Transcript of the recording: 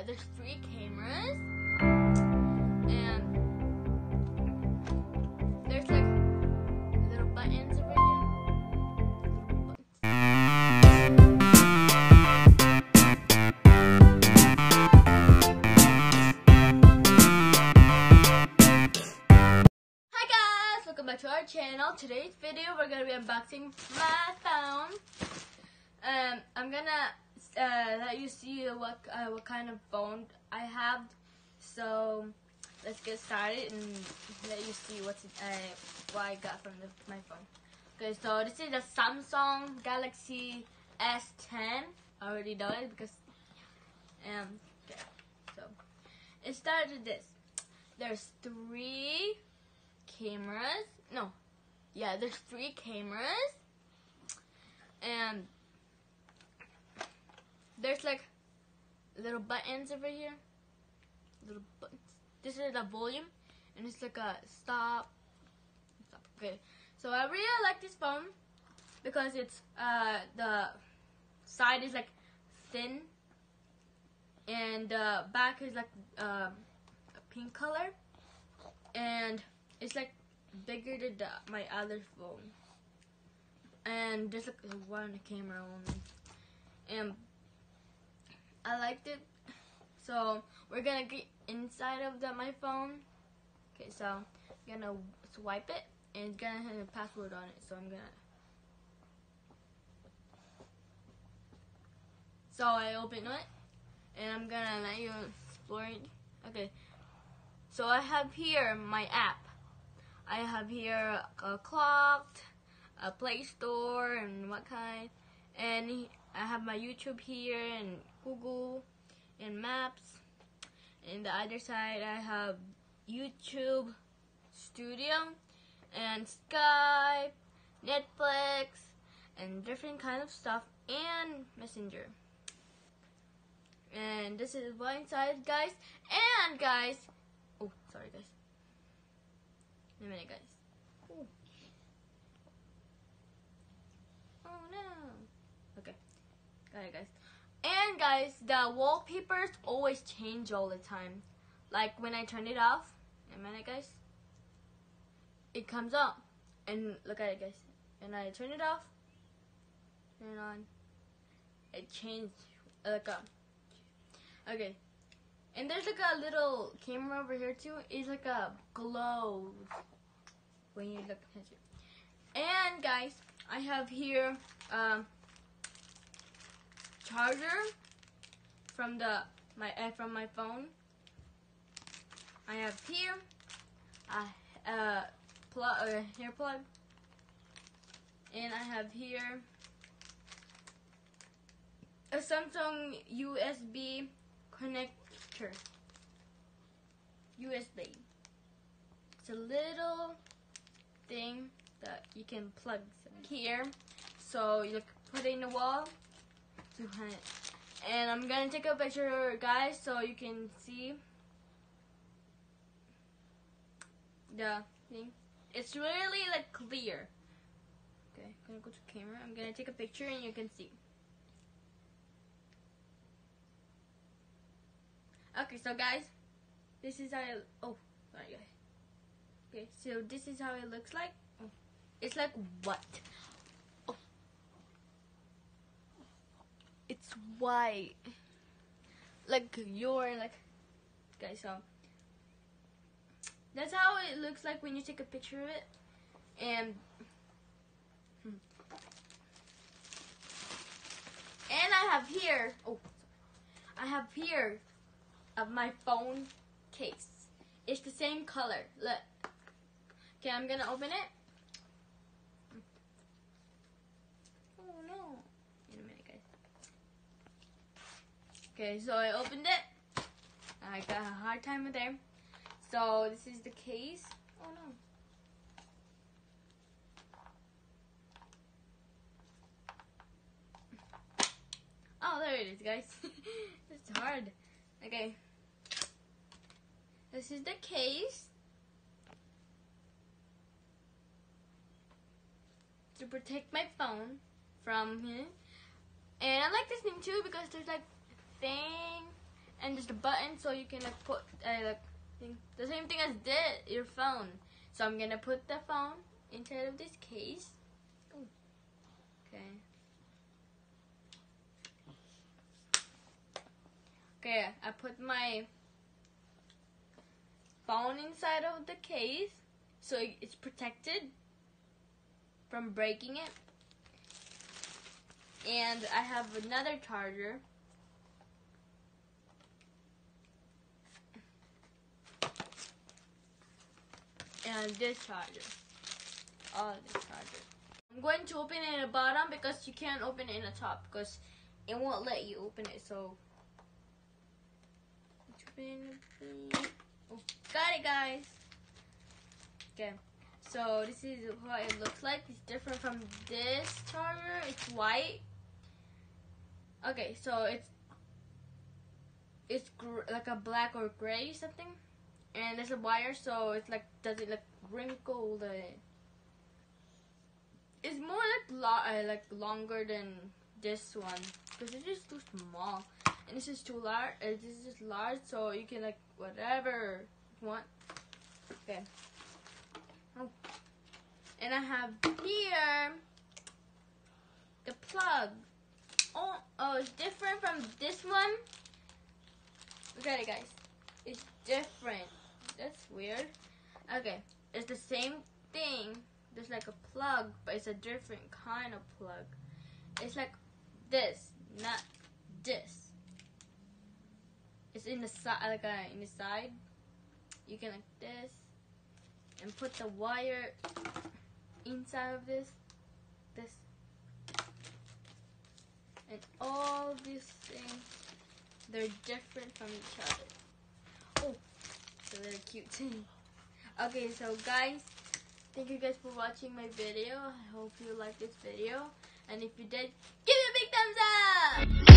yeah, there's 3 cameras, and there's like little buttons over here. Hi guys, welcome back to our channel. Today's video we're gonna be unboxing my phone. I'm gonna let you see what kind of phone I have. So let's get started and let you see what I got from my phone. Okay, so this is a Samsung Galaxy S10. I already know it because okay. So it started this. There's 3 cameras. No, yeah, there's 3 cameras, and there's like little buttons over here. Little buttons. This is the volume, and it's like a stop. Okay, so I really like this phone because it's the side is like thin, and the back is like a pink color, and it's like bigger than my other phone. And there's like one camera only, and I liked it. So we're gonna get inside of my phone. Okay, so I'm gonna swipe it, and it's gonna have a password on it. So I open it, and I'm gonna let you explore it. Okay, so I have here my app. I have here a clock, a Play Store, and what kind. And I have my YouTube here, and Google, and Maps. And the other side I have YouTube Studio, and Skype, Netflix, and different kind of stuff, and Messenger. And this is one inside, guys. And guys, oh, sorry guys. In a minute, guys. Ooh. Oh no. Okay. Got it, guys. And guys, the wallpapers always change all the time. Like when I turn it off, in a minute, guys, it comes up. And look at it, guys. And I turn it off, turn it on. It changed like a. Okay. And there's like a little camera over here too. It's like a glow when you look at it. And guys, I have here charger from my phone. I have here a hair plug, and I have here a Samsung USB connector. USB. It's a little thing that you can plug here, so you put it in the wall to hang it. And I'm gonna take a picture, guys, so you can see the thing. It's really like clear. Okay, I'm gonna go to camera. I'm gonna take a picture and you can see. Okay, so guys, this is how it, oh, sorry guys. Okay, so this is how it looks like. Oh, it's like what? Oh. It's white. Like you're like, guys, so that's how it looks like when you take a picture of it. And I have here, oh, I have here of my phone case. It's the same color. Look. Okay, I'm gonna open it. Oh no. In a minute, guys. Okay, so I opened it. I got a hard time with there. So this is the case. Oh no. Oh, there it is, guys. It's hard. Okay. This is the case. To protect my phone from here. And I like this thing too because there's like thing, and and there's the button so you can like put the same thing as your phone. So I'm gonna put the phone inside of this case. Ooh. Okay. Okay, I put my phone inside of the case so it's protected from breaking it. And I have another charger. And this charger. All this charger. I'm going to open it in the bottom because you can't open it in the top because it won't let you open it. So, oh, got it, guys. Okay. So this is what it looks like. It's different from this charger. It's white. Okay, so it's like a black or gray something, and there's a wire, so it's like doesn't like wrinkle. It's more like longer than this one because it's just too small, and this is too large. This is just large, so you can like whatever you want. Okay. Oh. And I have here the plug. Oh, it's different from this one. Look at it, guys. It's different. That's weird. Okay, it's the same thing. There's like a plug, but it's a different kind of plug. It's like this, not this. It's in the side, like in the side. You can like this, and put the wire inside of this. And all these things, they're different from each other. Oh, so they're cute too. Okay, so guys, thank you guys for watching my video. I hope you liked this video. And if you did, give it a big thumbs up!